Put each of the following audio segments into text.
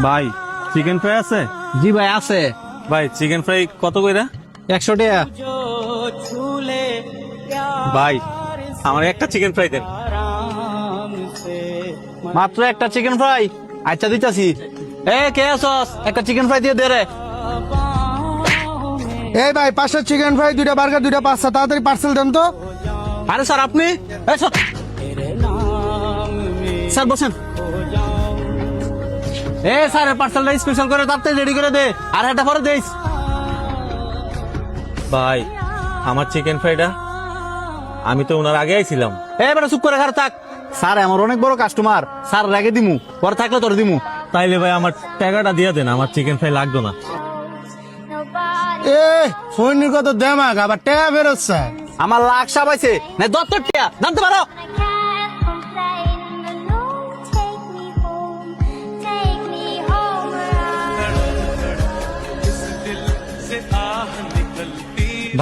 ভাই chicken fry আছে? জি ভাই আছে। ভাই চিকেন ফ্রাই কত কইরা? 100 টাকা। ভাই আমার একটা চিকেন ফ্রাই দেন। মাত্র একটা চিকেন ফ্রাই? আচ্ছা দিতাছি। কে আছস? একটা চিকেন ফ্রাই দিয়ে দে রে। এই ভাই 5টা চিকেন ফ্রাই, 2টা বার্গার, 2টা পাস্তা, তাড়াতাড়ি পার্সেল দেন তো। আরে স্যার আপনি? স্যার বসেন। স্যার পার্সেলটা স্পেশাল করে তাড়াতাড়ি রেডি করে দে, আর একটা পরে দেইস। ভাই আমার চিকেন ফ্রাইটা, আমি তো ওনার আগে আইছিলাম। বেটা চুপ করে ঘরে থাক। স্যার আমার অনেক বড় কাস্টমার, স্যার রেগে দিমু, পরে থাকলে তোর দিমু। তাইলে ভাই আমার টাকাটা দিয়ে দেন, আমার চিকেন ফ্রাই লাগতো না। ফোনের কত দেমাক, আবার টাকা বেরোচ্ছে। আমার লাখ সাবাইছে না, দত্তর টিয়া জানতে পারো।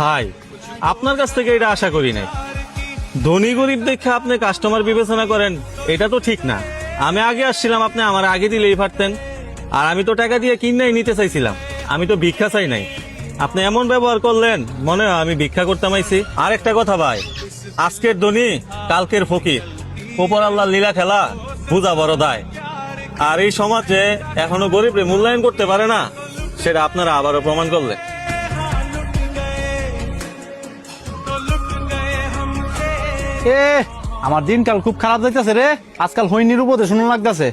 ভাই আপনার কাছ থেকে এটা আশা করি নাই। ধনী গরিব দেখে আপনি কাস্টমার বিবেচনা করেন, এটা তো ঠিক না। আমি আগে আসছিলাম, আপনি আমার আগে দিলেই পারতেন। আর আমি তো টাকা দিয়ে কিনাই নিতে চাইছিলাম, আমি তো ভিক্ষা চাই নাই। আপনি এমন ব্যবহার করলেন, মনে হয় আমি ভিক্ষা করতে আইছি। আর একটা কথা ভাই, আজকের ধনী কালকের ফকির, ওপর আল্লাহর লীলা খেলা বুঝা বড় দায়। আর এই সমাজে এখনো গরিবরে মূল্যায়ন করতে পারে না, সেটা আপনারা আবারও প্রমাণ করলেন। আমার দিনকাল খুব খারাপ যাইতেছে রে, আজকাল হইনির উপদে শুনুন লাগতেছে।